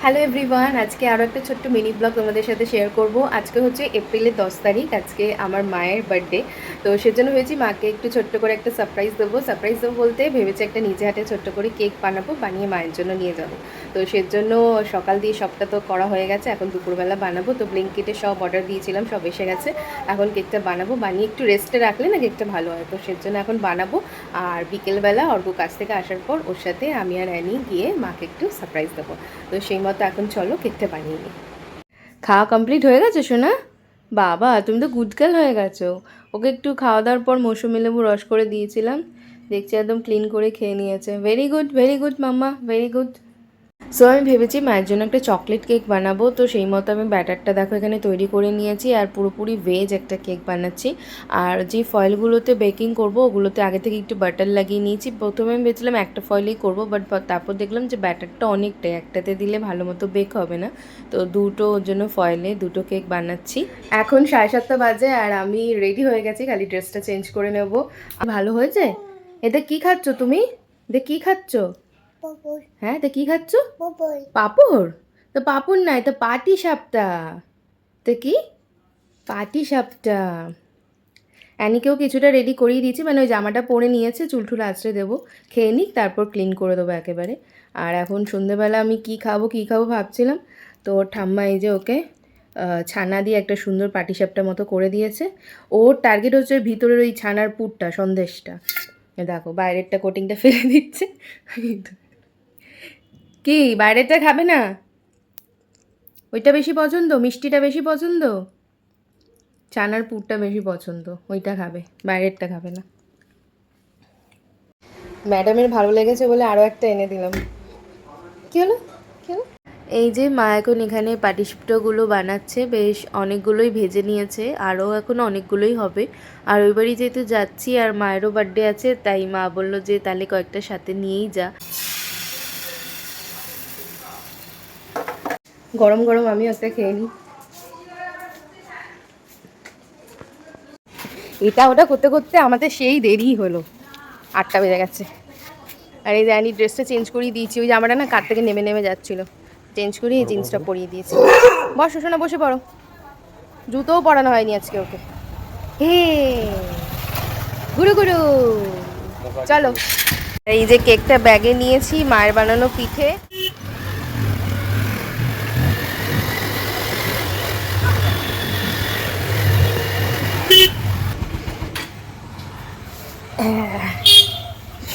Hello everyone, আজকে আরও একটা ছোট্ট মিনি ব্লগ তোমাদের সাথে শেয়ার করব। আজকে হচ্ছে এপ্রিলের 10 তারিখ, আজকে আমার মায়ের বার্থডে। তো সেজন্য হয়েছি মাকে একটু ছোট্ট করে একটা সারপ্রাইজ দেবো বলতে ভেবেছি একটা নিজে হাতে ছোট্ট করে কেক বানাবো, বানিয়ে মায়ের জন্য নিয়ে যাব। তো সেজন্য সকাল দিয়ে সবটা তো করা হয়ে গেছে, এখন দুপুরবেলা বানাবো। তো ব্লিঙ্কিটে সব অর্ডার দিয়েছিলাম, সব এসে গেছে। এখন কেকটা বানাবো, বানিয়ে একটু রেস্টে রাখলে না কেকটা ভালো হয়। তো সেজন্য এখন বানাবো। আর বিকেলবেলা অর্ঘ কাছ থেকে আসার পর ওর সাথে আমি আর অ্যানি গিয়ে মাকে একটু সারপ্রাইজ দেবো। তো সেই মতো এখন চলো কেকটা বানিয়ে নিই। খাওয়া কমপ্লিট হয়ে গেছে সোনা? বাবা তুমি তো গুড গার্ল হয়ে গেছো। ওকে একটু খাওয়া দাওয়ার পর মৌসুমী লেবু রস করে দিয়েছিলাম, দেখছি একদম ক্লিন করে খেয়ে নিয়েছে। ভেরি গুড মাম্মা, ভেরি গুড। সো আমি ভেবেছি মায়ের জন্য একটা চকলেট কেক বানাবো। তো সেই মতো আমি ব্যাটারটা দেখো এখানে তৈরি করে নিয়েছি, আর পুরোপুরি ভেজ একটা কেক বানাচ্ছি। আর যে ফয়েলগুলোতে বেকিং করব ওগুলোতে আগে থেকে একটু বাটার লাগিয়ে নিয়েছি। প্রথমে আমি ভেবেছিলাম একটা ফয়েলেই করব, বাট তারপর দেখলাম যে ব্যাটারটা অনেকটাই, একটাতে দিলে ভালো মতো বেক হবে না। তো ওর জন্য ফয়েলে দুটো কেক বানাচ্ছি। এখন 7:30 বাজে আর আমি রেডি হয়ে গেছি, খালি ড্রেসটা চেঞ্জ করে নেব। ভালো হয়েছে? এতে কি খাচ্ছ তুমি? কি খাচ্ছ? হ্যাঁ, তা কি খাচ্ছ? পাঁপড়? তো পাঁপড় নাই তো, পাটি সাপটা। তো কি? পাটি সাপটা। অ্যানিকেও কিছুটা রেডি করিয়ে দিয়েছি, মানে ওই জামাটা পরে নিয়েছে, চুলঠুল আঁচড়ে দেবো, খেয়ে নিক, তারপর ক্লিন করে দেবো একেবারে। আর এখন সন্ধেবেলা আমি কি খাবো ভাবছিলাম। তো ওর ঠাম্মা এই যে ওকে ছানা দিয়ে একটা সুন্দর পাটিসাপটা মতো করে দিয়েছে। ওর টার্গেট হচ্ছে ভিতরের ওই ছানার পুরটা, সন্দেশটা। দেখো বাইরেরটা কোটিংটা ফেলে দিচ্ছে। কি বাইরেরটা খাবে না? ওইটা বেশি পছন্দ, মিষ্টিটা বেশি পছন্দ, ছানার পুরটা বেশি পছন্দ, ওইটা খাবে, বাইরেরটা খাবে না। ম্যাডামের ভালো লেগেছে বলে আরও একটা এনে দিলাম। কী হলো? এই যে মা এখন এখানে পাটিসাপটাগুলো বানাচ্ছে, বেশ অনেকগুলোই ভেজে নিয়েছে, আরও এখন অনেকগুলোই হবে। আর ওই বাড়ি যেহেতু যাচ্ছি আর মায়েরও বার্থডে আছে, তাই মা বললো যে তাহলে কয়েকটা সাথে নিয়েই যা। গরম গরম আমি একটা খেয়ে নিই। এটা ওটা করতে করতে আমাদের সেই দেরি হলো, 8টা বেজে গেছে। আর এই জানি ড্রেসটা চেঞ্জ করিয়ে দিয়েছি, ওই জামাটা না কার থেকে নেমে নেমে যাচ্ছিলো, চেঞ্জ করিয়ে এই জিন্সটা পরিয়ে দিয়েছি। বসো শোনা, বসে পড়ো। জুতোও পরানো হয়নি আজকে ওকে। হে গুরু গুরু, চলো। এই যে কেকটা ব্যাগে নিয়েছি, মায়ের বানানো পিঠে।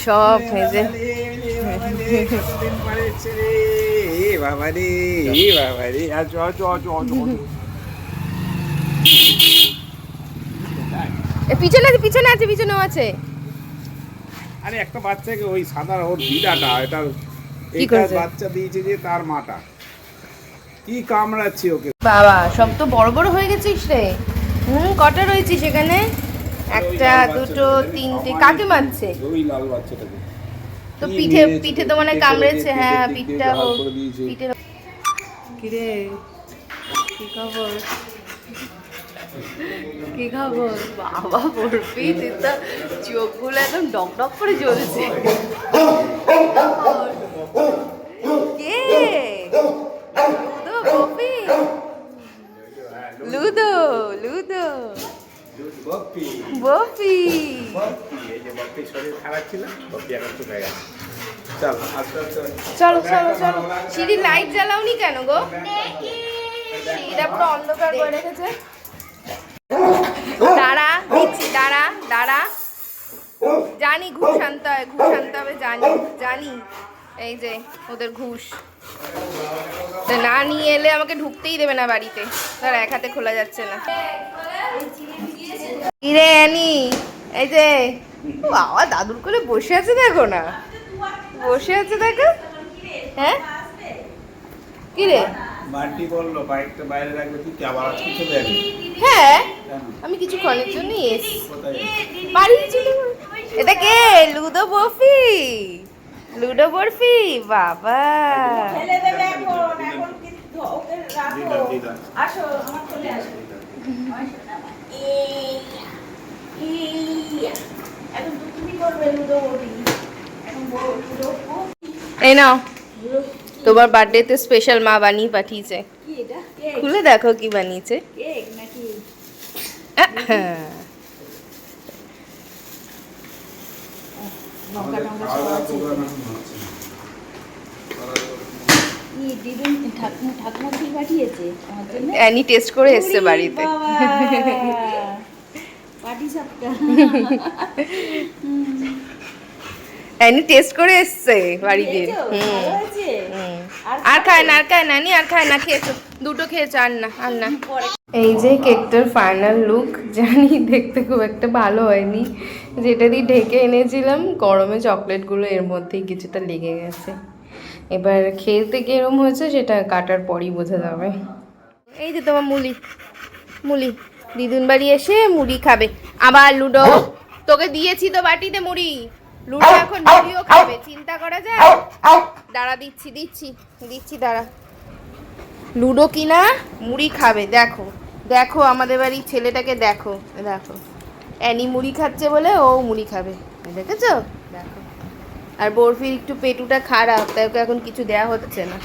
সব ভেজে পিছনেও আছে। আরে একটা বাচ্চাকে ওই সাদা ওর দিদাটা এটা এটা বাচ্চা দিয়েছে যে তার মাটা কি কামড়াচ্ছে ওকে। বাবা সব তো বড় বড় হয়ে গেছিস রে। কটা রয়েছে সেখানে? একটা দুটো তিনটে। কাকে মারছে? ওই লাল বাচ্চাটাকে তো পিঠে তো মানে কামড়েছে। হ্যাঁ পিঠটা পিঠে। কিরে কি খবর? কি খবর বাবা? বরফি তুই তো চোখগুলো একদম ডক ডক করে জ্বলছে। কে? লুদো বরফি? লুদো লুদো বরফি। চলো চলো চলো, সিঁড়ি লাইট জ্বালাওনি কেন গো? সিঁড়িটা পুরো অন্ধকার করে রেখেছে। দাঁড়া দিচ্ছি, দাঁড়া দাঁড়া। জানি ঘুষ আনতে হবে, জানি। এই যে ওদের ঘুষ না নিয়ে এলে আমাকে ঢুকতেই দেবে না বাড়িতে। তার এক হাতে খোলা যাচ্ছে না। কিরে অ্যানি, এই যে বাবা দাদুর করে বসে আছে, দেখো না বসে আছে, দেখো। হ্যাঁ কিরে মান্টি বললো বাইকটা বাইরে রাখবে, তুই কি আবার আজকে চলে যাবি? হ্যাঁ আমি কিছুক্ষণের জন্য এসছি বাড়ি চলে। এটা কে? লুদো বরফি, লুডো বরফি। বাবা এই নাও তোমার বার্থডেতে স্পেশাল মা বানিয়ে পাঠিয়েছে। কি এটা? কেক? খুলে দেখো কি বানিয়েছে। কেক নাকি? হ্যাঁ, লঙ্কা টঙ্কা সব আছে। কি দিদুন ঠাকুমা কি পাঠিয়েছে আমার জন্য? অ্যানি টেস্ট করে এসছে বাড়িতে। পাটি সাপটা। অ্যানি টেস্ট করে এসছে বাড়িতে। ভালো হয়েছে? আর খায় না, আর খায় না, আর খায় না, খেয়েছো দুটো খেয়েছো, আর না, আর না। এই যে কেকটার ফাইনাল লুক, জানি দেখতে খুব একটা ভালো হয়নি, যেটা দিয়ে ঢেকে এনেছিলাম গরমে চকলেটগুলো এর মধ্যেই কিছুটা লেগে গেছে। এবার খেলতে কিরম হয়েছে সেটা কাটার পরই বোঝা যাবে। এই যে তোমার মুলি, মুলি দিদুন বাড়ি এসে মুড়ি খাবে। আবার লুডো, তোকে দিয়েছি তো বাটিতে মুড়ি, লুডো এখন মুড়িও খাবে, চিন্তা করা যায়? দাঁড়া দিচ্ছি দিচ্ছি দিচ্ছি দাঁড়া। লুডো কিনা মুড়ি খাবে, দেখো দেখো আমাদের বাড়ির ছেলেটাকে দেখো, দেখো অ্যানি মুড়ি খাচ্ছে বলে ও মুড়ি খাবে, দেখেছো? দেখো। আর বরফির একটু পেটুটা খারাপ, তাই ওকে এখন কিছু দেয়া হচ্ছে না।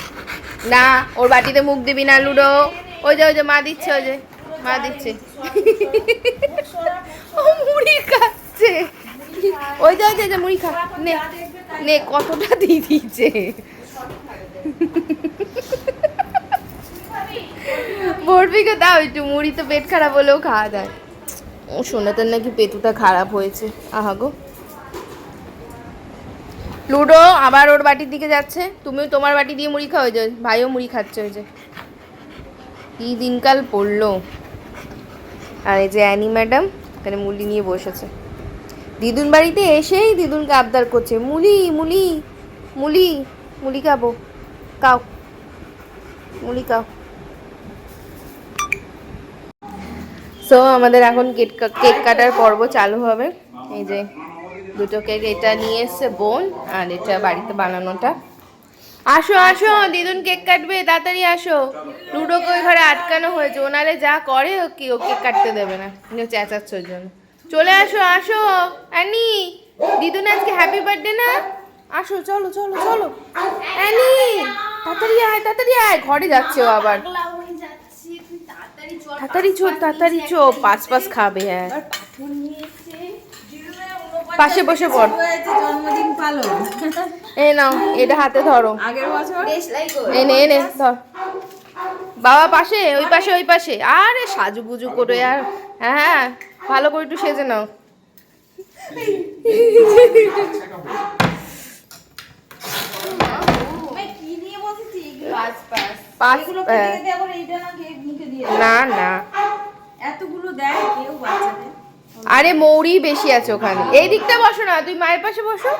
না, ওর বাটিতে মুখ দিবি না লুডো। ওই যে মা দিচ্ছে, ওই যে মা দিচ্ছে। ও মুড়ি খাচ্ছে, ওই যে মুড়ি খা, নে নে, কতটা দিয়ে দিচ্ছে। বরফিকে দাও একটু মুড়ি, তো পেট খারাপ হলেও খাওয়া যায়। ও সোনাতার নাকি পেটুটা খারাপ হয়েছে। আহা গো। লুডো আবার ওর বাটির দিকে যাচ্ছে, তুমিও তোমার বাটি দিয়ে মুড়ি খাও, যে ভাইও মুড়ি খাচ্ছে। ওই যে কি দিনকাল পড়লো। আর এই যে অ্যানি ম্যাডাম এখানে মুড়ি নিয়ে বসেছে, দিদুন বাড়িতে এসেই দিদুনকে আবদার করছে, মুলি মুলি মুলি মুলি খাবো, খাও মুলি খাও। সো আমাদের এখন কেক কাটার পর্ব চালু হবে। এই যে দুটো কেক, এটা নিয়ে এসছে বোন আর এটা বাড়িতে বানানোটা। আসো আসো, দিদুন কেক কাটবে, তাড়াতাড়ি আসো। লুডোকে ওই ঘরে আটকানো হয়েছে, ওনারে যা করে ও কেক কাটতে দেবে না, চেঁচাচ্ছে ওর জন্য। চলে আসো আসো অ্যানি, দিদুন আজকে হ্যাপি বার্থডে না? আসো, চলো চলো চলো অ্যানি, তাড়াতাড়ি আয়, ঘরে যাচ্ছে ও আবার। তাড়াতাড়ি চো, পাঁচ খাবে। হ্যাঁ, পাশে বসে পড়। জন্মদিন পালন। এই নাও, এটা হাতে ধরো। আগের বছর এনে ধর বাবা, পাশে ওই পাশে। আরে সাজুগুজু করে, আর হ্যাঁ ভালো করে একটু সেজে নাও। কি নিয়ে বসেছি? পাঁচ, না না, এতগুলো দেয় কেউ বাচ্চাদের? আরে মৌরি বেশি আছে ওখানে। এই দিকটা বসো না, তুই মায়ের পাশে বসো।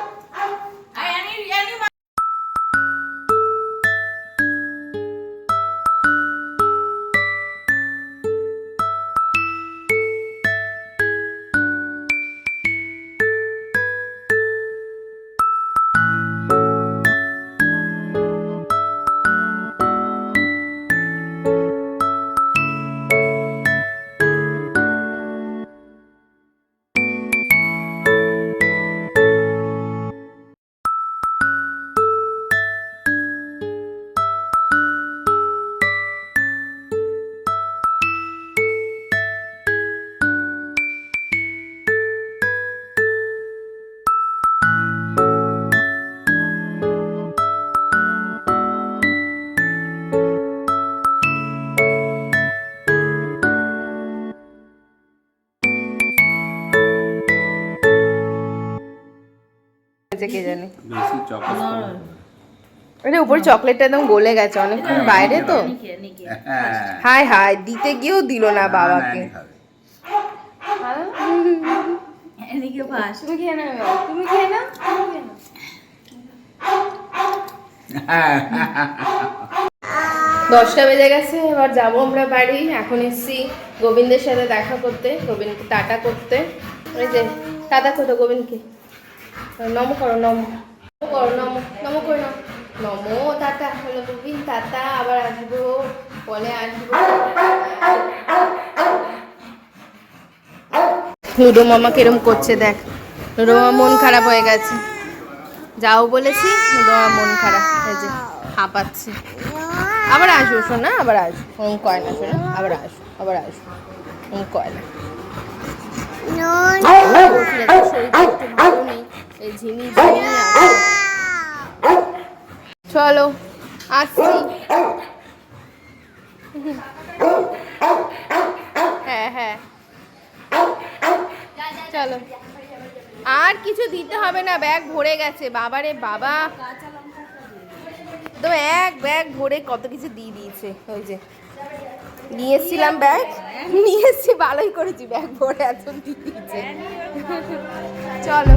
কে জানে, আরে উপরে চকলেটটা একদম গলে গেছে, অনেকক্ষণ বাইরে তো। হায় হায়, দিতে গিয়েও দিল না বাবাকে। তুমি খেয়ে নাও, তুমি খেয়ে নাও। 10টা বেজে গেছে, এবার যাবো আমরা বাড়ি। এখন এসছি গোবিন্দের সাথে দেখা করতে, গোবিন্দকে টাটা করতে। ওই যে টাটা করো গোবিন্দকে, নম করো, নম করো, নম করে নাও, নমো টাটা। হলো গোবিন্দ টাটা, আবার আসবো, পরে আসবো। লুডো মামা কিরম করছে দেখ, লুডো মামা মন খারাপ হয়ে গেছে। যাও বলেছি, লুডো মামা মন খারাপ। এই যে হাঁপাচ্ছে। আবার আসবো শোনা, আবার আসবো, ওরকম কয় না শোনা, আবার আসবো, আবার আসবো, ওরকম কয় না। শরীরটা একটু ভালো নেই, এই ঝিমিয়ে আছে। চলো আসছি। হ্যাঁ হ্যাঁ চলো, আর কিছু দিতে হবে না, ব্যাগ ভরে গেছে। বাবারে বাবা, তো এক ব্যাগ ভরে কত কিছু দিয়ে দিয়েছে। ওই যে নিয়ে এসেছিলাম ব্যাগ, নিয়ে এসেছি, ভালোই করেছি, ব্যাগ ভরে এত দিয়ে দিয়েছে। চলো।